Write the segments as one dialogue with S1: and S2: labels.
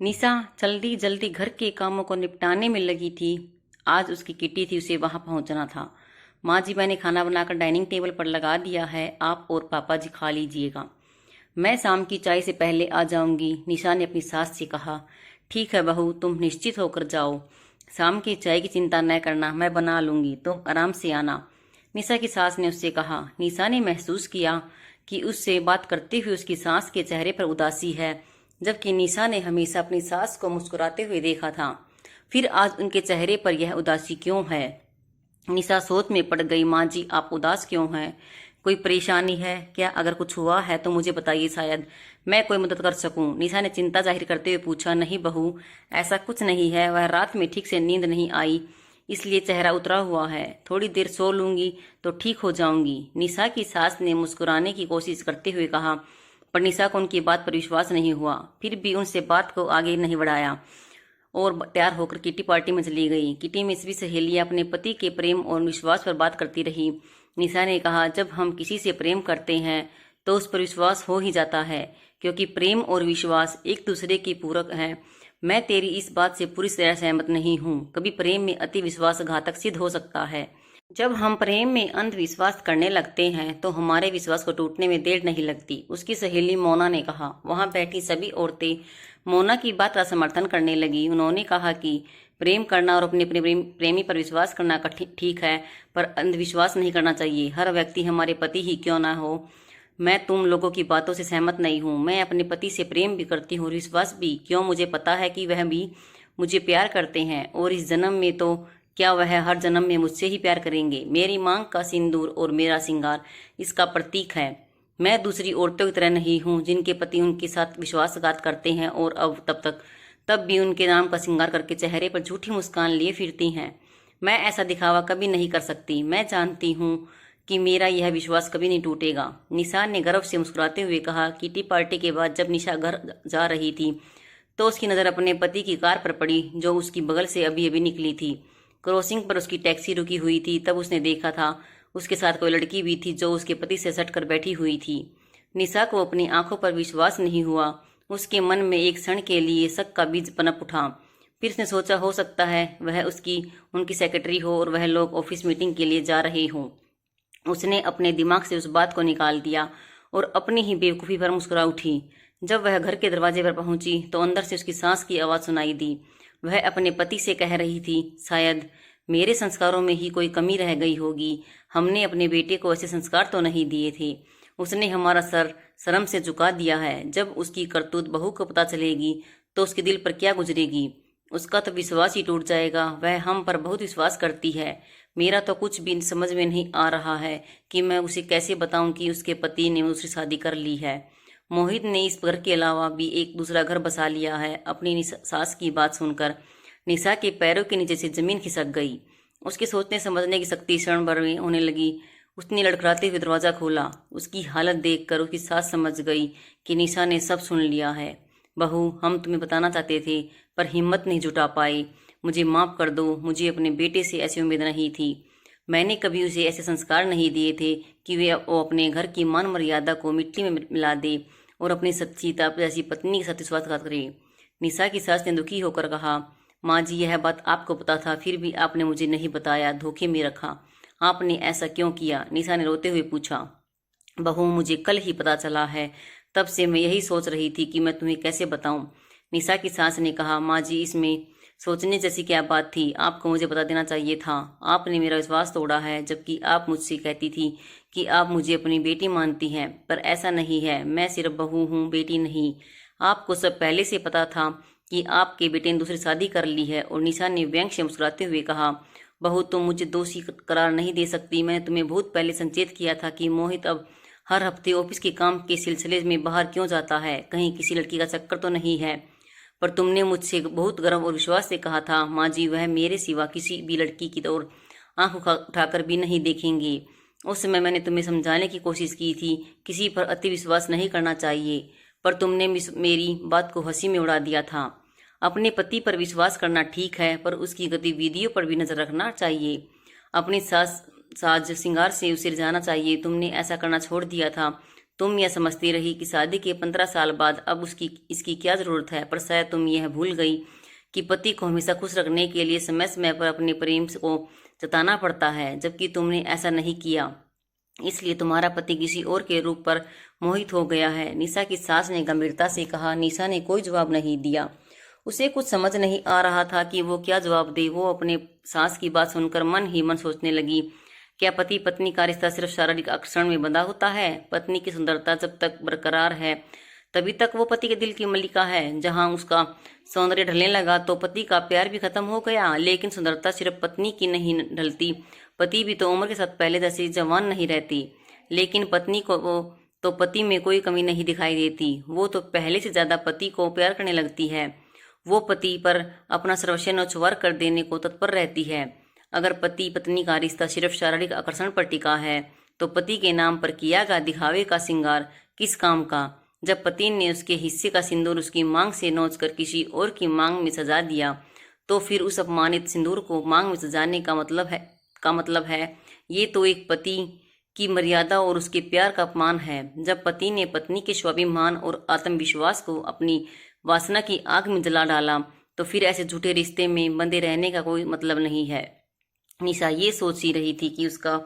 S1: निशा जल्दी जल्दी घर के कामों को निपटाने में लगी थी। आज उसकी किटी थी, उसे वहां पहुंचना था। माँ जी, मैंने खाना बनाकर डाइनिंग टेबल पर लगा दिया है, आप और पापा जी खा लीजिएगा। मैं शाम की चाय से पहले आ जाऊंगी, निशा ने अपनी सास से कहा। ठीक है बहू, तुम निश्चित होकर जाओ। शाम की चाय की चिंता न करना, मैं बना लूंगी, तुम आराम से आना, निशा की सास ने उससे कहा। निशा ने महसूस किया कि उससे बात करते हुए उसकी सास के चेहरे पर उदासी है, जबकि निशा ने हमेशा अपनी सास को मुस्कुराते हुए देखा था। फिर आज उनके चेहरे पर यह उदासी क्यों है? निशा सोच में पड़ गई। माँ जी, आप उदास क्यों हैं? कोई परेशानी है क्या? अगर कुछ हुआ है तो मुझे बताइए, शायद मैं कोई मदद कर सकूं। निशा ने चिंता जाहिर करते हुए पूछा। नहीं बहू, ऐसा कुछ नहीं है, वह रात में ठीक से नींद नहीं आई, इसलिए चेहरा उतरा हुआ है। थोड़ी देर सो लूंगी तो ठीक हो जाऊंगी, निशा की सास ने मुस्कुराने की कोशिश करते हुए कहा। पर निशा को उनकी बात पर विश्वास नहीं हुआ, फिर भी उनसे बात को आगे नहीं बढ़ाया और तैयार होकर किटी पार्टी में चली गई। किटी में सभी सहेलियां अपने पति के प्रेम और विश्वास पर बात करती रही। निशा ने कहा, जब हम किसी से प्रेम करते हैं तो उस पर विश्वास हो ही जाता है, क्योंकि प्रेम और विश्वास एक दूसरे के पूरक हैं। मैं तेरी इस बात से पूरी तरह सहमत नहीं हूँ। कभी प्रेम में अति विश्वास घातक सिद्ध हो सकता है। जब हम प्रेम में अंधविश्वास करने लगते हैं तो हमारे विश्वास को टूटने में देर नहीं लगती, उसकी सहेली मोना ने कहा। वहां बैठी सभी औरतें मोना की बात का समर्थन करने लगी। उन्होंने कहा कि प्रेम करना और अपने अपने प्रेमी पर विश्वास करना ठीक है, पर अंधविश्वास नहीं करना चाहिए। हर व्यक्ति हमारे पति ही क्यों ना हो। मैं तुम लोगों की बातों से सहमत नहीं हूँ। मैं अपने पति से प्रेम भी करती हूँ, विश्वास भी। क्यों? मुझे पता है कि वह भी मुझे प्यार करते हैं, और इस जन्म में तो क्या वह हर जन्म में मुझसे ही प्यार करेंगे। मेरी मांग का सिंदूर और मेरा श्रृंगार इसका प्रतीक है। मैं दूसरी औरतों की तरह नहीं हूँ जिनके पति उनके साथ विश्वासघात करते हैं और अब तब भी उनके नाम का श्रृंगार करके चेहरे पर झूठी मुस्कान लिए फिरती हैं। मैं ऐसा दिखावा कभी नहीं कर सकती। मैं जानती हूँ कि मेरा यह विश्वास कभी नहीं टूटेगा, निशा ने गर्व से मुस्कुराते हुए कहा। किटी पार्टी के बाद जब निशा घर जा रही थी तो उसकी नज़र अपने पति की कार पर पड़ी, जो उसकी बगल से अभी अभी निकली थी। क्रॉसिंग पर उसकी टैक्सी रुकी हुई थी। तब उसने देखा था उसके साथ कोई लड़की भी थी जो उसके पति से सटकर बैठी हुई थी। निशा को अपनी आंखों पर विश्वास नहीं हुआ। उसके मन में एक क्षण के लिए शक का बीज पनप उठा। फिर उसने सोचा, हो सकता है वह उनकी सेक्रेटरी हो और वह लोग ऑफिस मीटिंग के लिए जा रहे हों। उसने अपने दिमाग से उस बात को निकाल दिया और अपनी ही बेवकूफ़ी पर मुस्कुरा उठी। जब वह घर के दरवाजे पर पहुंची तो अंदर से उसकी सांस की आवाज़ सुनाई दी। वह अपने पति से कह रही थी, शायद मेरे संस्कारों में ही कोई कमी रह गई होगी। हमने अपने बेटे को ऐसे संस्कार तो नहीं दिए थे। उसने हमारा सर शर्म से झुका दिया है। जब उसकी करतूत बहू को पता चलेगी तो उसके दिल पर क्या गुजरेगी। उसका तो विश्वास ही टूट जाएगा। वह हम पर बहुत विश्वास करती है। मेरा तो कुछ भी समझ में नहीं आ रहा है कि मैं उसे कैसे बताऊं कि उसके पति ने उससे शादी कर ली है। मोहित ने इस घर के अलावा भी एक दूसरा घर बसा लिया है। अपनी सास की बात सुनकर निशा के पैरों के नीचे से जमीन खिसक गई। उसके सोचने समझने की शक्ति क्षण भर में होने लगी। उसने लड़खड़ाते हुए दरवाजा खोला। उसकी हालत देखकर उसकी सास समझ गई कि निशा ने सब सुन लिया है। बहू, हम तुम्हें बताना चाहते थे पर हिम्मत नहीं जुटा पाए। मुझे माफ कर दो। मुझे अपने बेटे से ऐसी उम्मीद नहीं थी। मैंने कभी उसे ऐसे संस्कार नहीं दिए थे कि वो अपने घर की मान मर्यादा को मिट्टी में मिला दे और अपनी सच्ची जैसी पत्नी के साथ विश्वासघात करे। निशा की सास ने दुखी होकर कहा, माँ जी, यह बात आपको पता था, फिर भी आपने मुझे नहीं बताया, धोखे में रखा। आपने ऐसा क्यों किया? निशा ने रोते हुए पूछा। बहू, मुझे कल ही पता चला है। तब से मैं यही सोच रही थी कि मैं तुम्हें कैसे बताऊं। निशा की सास ने कहा, माँ जी, इसमें सोचने जैसी क्या बात थी? आपको मुझे बता देना चाहिए था। आपने मेरा विश्वास तोड़ा है, जबकि आप मुझसे कहती थी कि आप मुझे अपनी बेटी मानती हैं। पर ऐसा नहीं है। मैं सिर्फ बहू हूँ, बेटी नहीं। आपको सब पहले से पता था कि आपके बेटे ने दूसरी शादी कर ली है। और निशा ने व्यंग से मुस्कुराते हुए कहा, बहू, तुम मुझे दोषी करार नहीं दे सकती। मैंने तुम्हें बहुत पहले संचेत किया था कि मोहित अब हर हफ्ते ऑफिस के काम के सिलसिले में बाहर क्यों जाता है। कहीं किसी लड़की का चक्कर तो नहीं है। पर तुमने मुझसे बहुत गर्व और विश्वास से कहा था, माँ जी, वह मेरे सिवा किसी भी लड़की की ओर आंख उठाकर भी नहीं देखेंगे। उस समय मैंने तुम्हें समझाने की कोशिश की थी, किसी पर अति विश्वास नहीं करना चाहिए, पर तुमने मेरी बात को हंसी में उड़ा दिया था। अपने पति पर विश्वास करना ठीक है, पर उसकी गतिविधियों पर भी नजर रखना चाहिए। अपनी साज श्रृंगार से उसे रिझाना चाहिए। तुमने ऐसा करना छोड़ दिया था तुम यह समझती रही कि शादी के 15 साल बाद अब इसकी क्या जरूरत है, पर शायद तुम यह भूल गई कि पति को हमेशा खुश रखने के लिए समय समय पर अपने प्रेम को जताना पड़ता है, जबकि तुमने ऐसा नहीं किया। इसलिए तुम्हारा पति किसी और के रूप पर मोहित हो गया है। निशा की सास ने गंभीरता से कहा। निशा ने कोई जवाब नहीं दिया। उसे कुछ समझ नहीं आ रहा था कि वो क्या जवाब दे। वो अपने सास की बात सुनकर मन ही मन सोचने लगी, क्या पति पत्नी का रिश्ता सिर्फ शारीरिक आकर्षण में बंधा होता है? पत्नी की सुंदरता जब तक बरकरार है तभी तक वो पति के दिल की मलिका है। जहां उसका सौंदर्य ढलने लगा तो पति का प्यार भी खत्म हो गया। लेकिन सुंदरता सिर्फ पत्नी की नहीं ढलती, पति भी तो उम्र के साथ पहले जैसी जवान नहीं रहती। लेकिन पत्नी को तो पति में कोई कमी नहीं दिखाई देती। वो तो पहले से ज्यादा पति को प्यार करने लगती है। वो पति पर अपना सर्वस्व न्यौछावर कर देने को तत्पर रहती है। अगर पति पत्नी का रिश्ता सिर्फ शारीरिक आकर्षण पर टिका है तो पति के नाम पर किया गया दिखावे का श्रृंगार किस काम का? जब पति ने उसके हिस्से का सिंदूर उसकी मांग से नोचकर किसी और की मांग में सजा दिया तो फिर उस अपमानित सिंदूर को मांग में सजाने का मतलब है ये तो एक पति की मर्यादा और उसके प्यार का अपमान है। जब पति ने पत्नी के स्वाभिमान और आत्मविश्वास को अपनी वासना की आग में जला डाला तो फिर ऐसे झूठे रिश्ते में बंधे रहने का कोई मतलब नहीं है। निशा ये सोच ही रही थी कि उसका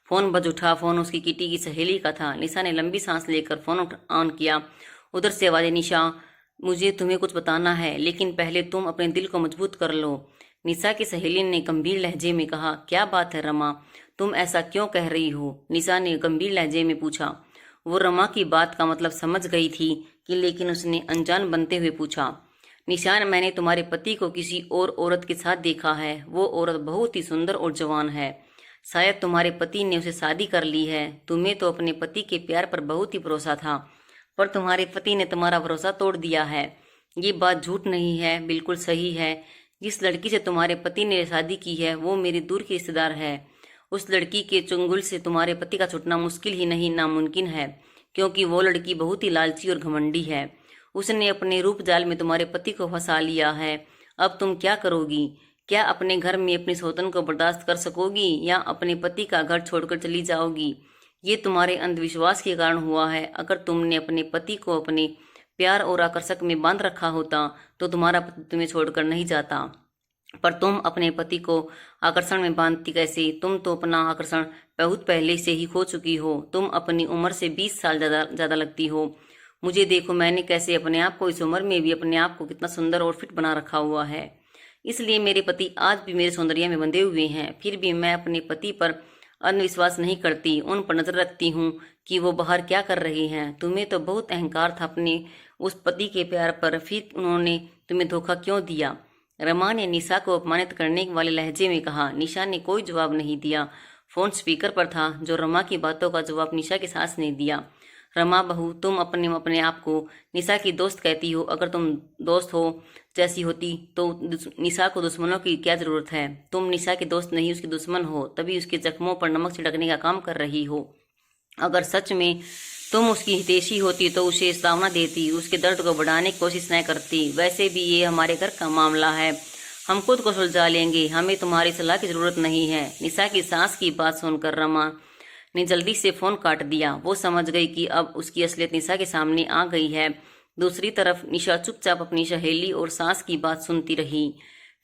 S1: फोन बज उठा। फोन उसकी किटी की सहेली का था। निशा ने लंबी सांस लेकर फोन ऑन किया। उधर से आवाज, निशा मुझे तुम्हें कुछ बताना है, लेकिन पहले तुम अपने दिल को मजबूत कर लो। निशा की सहेली ने गंभीर लहजे में कहा। क्या बात है रमा, तुम ऐसा क्यों कह रही हो? निशा ने गंभीर लहजे में पूछा। वो रमा की बात का मतलब समझ गई थी कि लेकिन उसने अनजान बनते हुए पूछा। निशान, मैंने तुम्हारे पति को किसी और औरत के साथ देखा है। वो औरत बहुत ही सुंदर और जवान है। शायद तुम्हारे पति ने उसे शादी कर ली है। तुम्हें तो अपने पति के प्यार पर बहुत ही भरोसा था, पर तुम्हारे पति ने तुम्हारा भरोसा तोड़ दिया है। ये बात झूठ नहीं है, बिल्कुल सही है। जिस लड़की से तुम्हारे पति ने शादी की है वो मेरी दूर की रिश्तेदार है। उस लड़की के चुंगल से तुम्हारे पति का छूटना मुश्किल ही नहीं नामुमकिन है, क्योंकि वो लड़की बहुत ही लालची और घमंडी है। उसने अपने रूप जाल में तुम्हारे पति को फंसा लिया है। अब तुम क्या करोगी? क्या अपने घर में अपनी सौतन को बर्दाश्त कर सकोगी या अपने पति का घर छोड़कर चली जाओगी? ये तुम्हारे अंधविश्वास के कारण हुआ है। अगर तुमने अपने पति को अपने प्यार और आकर्षक में बांध रखा होता तो तुम्हारा पति तुम्हें छोड़कर नहीं जाता। पर तुम अपने पति को आकर्षण में बांधती कैसे? तुम तो अपना आकर्षण बहुत पहले से ही खो चुकी हो। तुम अपनी उम्र से 20 साल ज्यादा लगती हो। मुझे देखो, मैंने कैसे अपने आप को इस उम्र में भी अपने आप को कितना सुंदर और फिट बना रखा हुआ है। इसलिए मेरे पति आज भी मेरे सौंदर्य में बंधे हुए हैं। फिर भी मैं अपने पति पर अंधविश्वास नहीं करती। उन पर नजर रखती हूँ कि वो बाहर क्या कर रहे हैं। तुम्हें तो बहुत अहंकार था अपने उस पति के प्यार पर, फिर उन्होंने तुम्हें धोखा क्यों दिया? रमा ने निशा को अपमानित करने वाले लहजे में कहा। निशा ने कोई जवाब नहीं दिया। फोन स्पीकर पर था। जो रमा की बातों का जवाब निशा की सास ने दिया। रमा बहू, तुम अपने आप को निशा की दोस्त कहती हो। अगर तुम दोस्त हो जैसी होती तो निशा को दुश्मनों की क्या जरूरत है? तुम निशा की दोस्त नहीं उसकी दुश्मन हो, तभी उसके जख्मों पर नमक छिड़कने का काम कर रही हो। अगर सच में तुम उसकी हितैषी होती तो उसे सामना देती, उसके दर्द को बढ़ाने की कोशिश न करती। वैसे भी ये हमारे घर का मामला है, हम खुद को सुलझा लेंगे। हमें तुम्हारी सलाह की जरूरत नहीं है। निशा की सास की बात सुनकर रमा ने जल्दी से फोन काट दिया। वो समझ गई कि अब उसकी असलियत निशा के सामने आ गई है। दूसरी तरफ निशा चुपचाप अपनी सहेली और सास की बात सुनती रही।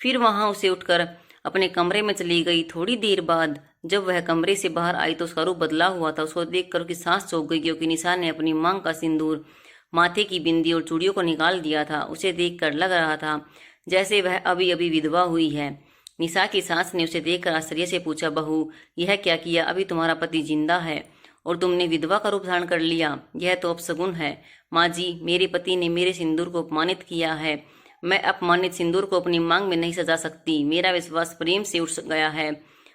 S1: फिर वहां उसे उठकर अपने कमरे में चली गई। थोड़ी देर बाद जब वह कमरे से बाहर आई तो उसका रूप बदला हुआ था। उसको देखकर उसकी सांस चौंक गई, क्योंकि निशा ने अपनी मांग का सिंदूर, माथे की बिंदी और चूड़ियों को निकाल दिया था। उसे देखकर लग रहा था जैसे वह अभी अभी विधवा हुई है। निशा की सास ने उसे देखकर आश्चर्य से पूछा, बहू यह क्या किया? अभी तुम्हारा पति जिंदा है और तुमने विधवा का रूप धारण कर लिया। यह तो अपशगुन है। माँ जी, मेरे पति ने मेरे सिंदूर को अपमानित किया है। मैं अपमानित सिंदूर को अपनी मांग में नहीं सजा सकती। मेरा विश्वास प्रेम से उठ गया है।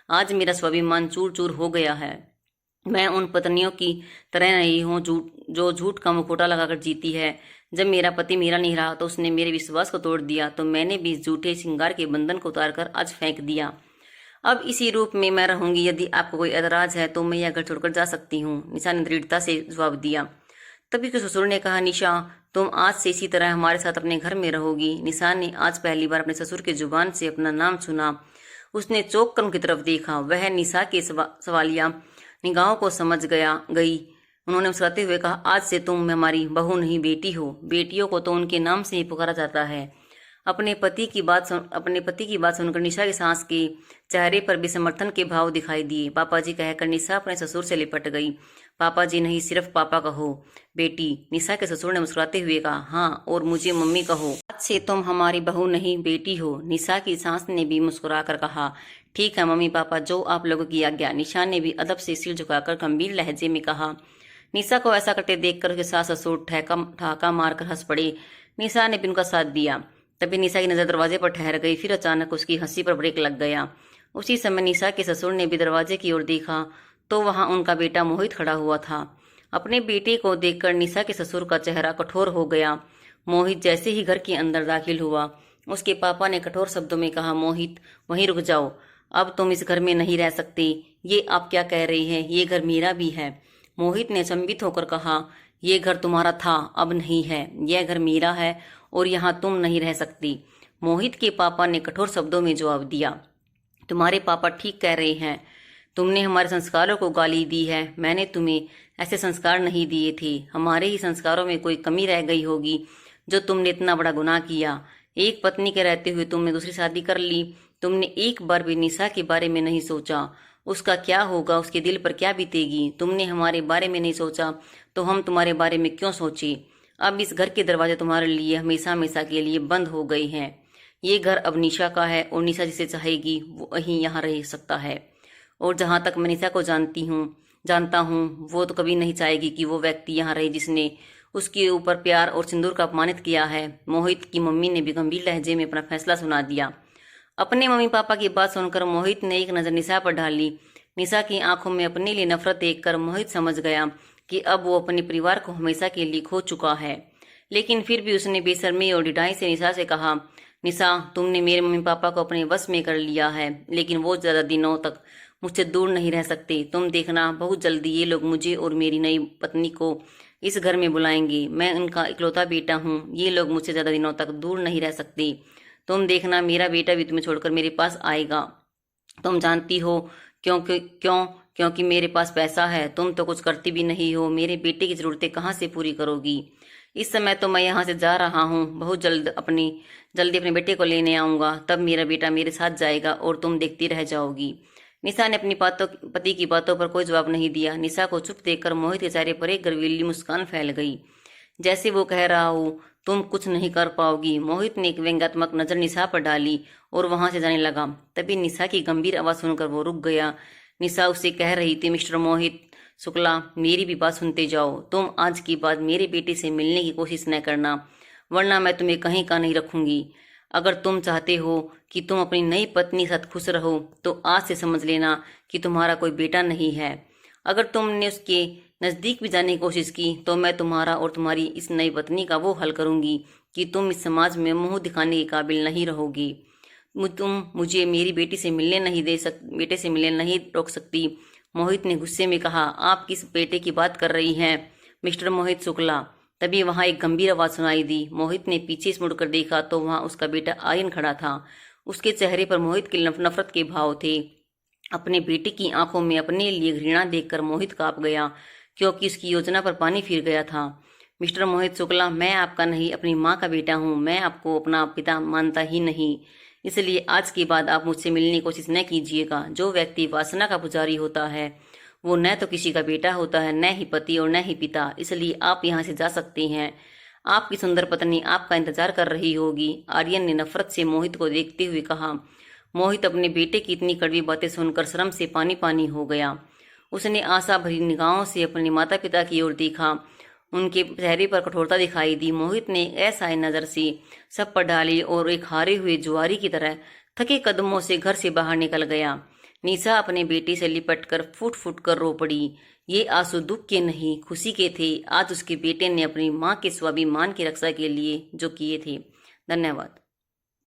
S1: आज मेरा स्वाभिमान चूर चूर हो गया है। मैं उन पत्नियों की तरह नहीं हूँ जो झूठ का मुखौटा लगाकर जीती है। जब मेरा पति मेरा नहीं रहा तो उसने मेरे विश्वास को तोड़ दिया, तो मैंने भी झूठे श्रृंगार के बंधन को उतारकर आज फेंक दिया। अब इसी रूप में मैं रहूंगी। यदि आपको कोई एतराज है तो मैं यह घर छोड़कर जा सकती हूँ। निशा ने दृढ़ता से जवाब दिया। तभी उसके ससुर ने कहा, निशा तुम आज से इसी तरह हमारे साथ अपने घर में रहोगी। निशा ने आज पहली बार अपने ससुर के जुबान से अपना नाम सुना। उसने चौंक कर उनकी तरफ देखा। वह निशा के सवालिया निगाहों को समझ गई उन्होंने मुस्कुराते हुए कहा, आज से तुम हमारी बहू नहीं बेटी हो। बेटियों को तो उनके नाम से ही पुकारा जाता है। अपने पति की बात सुनकर निशा की सास के चेहरे पर भी समर्थन के भाव दिखाई दिए। पापा जी कहकर निशा अपने ससुर से लिपट गई। पापा जी नहीं, सिर्फ पापा कहो बेटी, निशा के ससुर ने मुस्कुराते हुए कहा। हाँ, और मुझे मम्मी कहो। आज से तुम हमारी बहू नहीं बेटी हो, निशा की सास ने भी मुस्कुराकर कहा। ठीक है मम्मी पापा, जो आप लोगों की आज्ञा। निशा ने भी अदब से सिर झुकाकर गंभीर लहजे में कहा। निशा को ऐसा करते देखकर उसके सास ससुर ठहाका मारकर हंस पड़े। निशा ने भी उनका साथ दिया। तभी निशा की नजर दरवाजे पर ठहर गई। फिर अचानक उसकी हंसी पर ब्रेक लग गया। उसी समय निशा के ससुर ने भी दरवाजे की ओर देखा तो वहां उनका बेटा मोहित खड़ा हुआ था। अपने बेटे को देखकर निशा के ससुर का चेहरा कठोर हो गया। मोहित जैसे ही घर के अंदर दाखिल हुआ, उसके पापा ने कठोर शब्दों में कहा, मोहित वहीं रुक जाओ, अब तुम इस घर में नहीं रह सकते। ये आप क्या कह रही हैं? ये घर मेरा भी है। मोहित ने चंबित होकर कहा, ये घर तुम्हारा था, अब नहीं है। यह घर मेरा है और यहाँ तुम नहीं रह सकती। मोहित के पापा ने कठोर शब्दों में जवाब दिया, तुम्हारे पापा ठीक कह रहे हैं। तुमने हमारे संस्कारों को गाली दी है। मैंने तुम्हें ऐसे संस्कार नहीं दिए थे। हमारे ही संस्कारों में कोई कमी रह गई होगी जो तुमने इतना बड़ा गुनाह किया। एक पत्नी के रहते हुए तुमने दूसरी शादी कर ली। तुमने एक बार भी निशा के बारे में नहीं सोचा, उसका क्या होगा, उसके दिल पर क्या बीतेगी। तुमने हमारे बारे में नहीं सोचा तो हम तुम्हारे बारे में क्यों सोचे। अब इस घर के दरवाजे तुम्हारे लिए हमेशा हमेशा के लिए बंद हो गए हैं। ये घर अब निशा का है और निशा जिसे चाहेगी वो वहीं यहाँ रह सकता है। और जहाँ तक मैं निशा को जानता हूँ वो तो कभी नहीं चाहेगी कि वो व्यक्ति यहाँ रहे जिसने उसके ऊपर प्यार और सिंदूर का अपमानित किया है। मोहित की मम्मी ने भी गंभीर लहजे में अपना फैसला सुना दिया। अपने मम्मी पापा की बात सुनकर मोहित ने एक नज़र निशा पर डाली। निशा की आंखों में अपने लिए नफरत देखकर मोहित समझ गया कि अब वो अपने परिवार को हमेशा के लिए खो चुका है। लेकिन फिर भी उसने बेशर्मी और ढिठाई से निशा से कहा, निशा तुमने मेरे मम्मी पापा को अपने वश में कर लिया है, लेकिन वो ज़्यादा दिनों तक मुझसे दूर नहीं रह सकते। तुम देखना, बहुत जल्दी ये लोग मुझे और मेरी नई पत्नी को इस घर में बुलाएंगे। मैं उनका इकलौता बेटा हूँ। ये लोग मुझसे ज़्यादा दिनों तक दूर नहीं रह सकते। तुम देखना, मेरा बेटा भी तुम्हें छोड़कर मेरे पास आएगा। तुम जानती हो क्योंकि मेरे पास पैसा है। तुम तो कुछ करती भी नहीं हो। मेरे बेटे की ज़रूरतें कहाँ से पूरी करोगी। इस समय तो मैं यहाँ से जा रहा हूँ। बहुत जल्दी अपने बेटे को लेने आऊँगा। तब मेरा बेटा मेरे साथ जाएगा और तुम देखती रह जाओगी। निशा ने अपनी पति की बातों पर कोई जवाब नहीं दिया। निशा को चुप देखकर मोहित के चेहरे पर एक गर्वीली मुस्कान फैल गई, जैसे वो कह रहा हो, तुम कुछ नहीं कर पाओगी। मोहित ने एक व्यंग्यात्मक नजर निशा पर डाली और वहां से जाने लगा। तभी निशा की गंभीर आवाज सुनकर वो रुक गया। निशा उससे कह रही थी, मिस्टर मोहित शुक्ला, मेरी भी बात सुनते जाओ। तुम आज के बाद मेरे बेटे से मिलने की कोशिश न करना, वरना मैं तुम्हें कहीं का नहीं रखूंगी। अगर तुम चाहते हो कि तुम अपनी नई पत्नी के साथ खुश रहो तो आज से समझ लेना कि तुम्हारा कोई बेटा नहीं है। अगर तुमने उसके नज़दीक भी जाने की कोशिश की तो मैं तुम्हारा और तुम्हारी इस नई पत्नी का वो हल करूंगी कि तुम इस समाज में मुंह दिखाने के काबिल नहीं रहोगी। तुम मुझे मेरी बेटे से मिलने नहीं रोक सकती। मोहित ने गुस्से में कहा, आप किस बेटे की बात कर रही हैं मिस्टर मोहित शुक्ला। तभी वहां एक गंभीर आवाज सुनाई दी। मोहित ने पीछे से मुड़कर देखा तो वहां उसका बेटा आर्यन खड़ा था। उसके चेहरे पर मोहित की नफरत के भाव थे। अपने बेटे की आंखों में अपने लिए घृणा देखकर मोहित कांप गया, क्योंकि उसकी योजना पर पानी फिर गया था। मिस्टर मोहित शुक्ला, मैं आपका नहीं अपनी माँ का बेटा हूँ। मैं आपको अपना पिता मानता ही नहीं, इसलिए आज के बाद आप मुझसे मिलने की कोशिश न कीजिएगा। जो व्यक्ति वासना का पुजारी होता है वो न तो किसी का बेटा होता है, न ही पति और न ही पिता। इसलिए आप यहाँ से जा सकते हैं। आपकी सुंदर पत्नी आपका इंतजार कर रही होगी। आर्यन ने नफरत से मोहित को देखते हुए कहा। मोहित अपने बेटे की इतनी कड़वी बातें सुनकर शर्म से पानी पानी हो गया। उसने आशा भरी निगाहों से अपने माता पिता की ओर देखा। उनके चेहरे पर कठोरता दिखाई दी। मोहित ने ऐसा नजर से सब पर डाली और एक हारे हुए जुआरी की तरह थके कदमों से घर से बाहर निकल गया। निशा अपने बेटे से लिपटकर फूट फूट कर रो पड़ी। ये आंसू दुख के नहीं, खुशी के थे। आज उसके बेटे ने अपनी माँ के स्वाभिमान की रक्षा के लिए जो किए थे। धन्यवाद।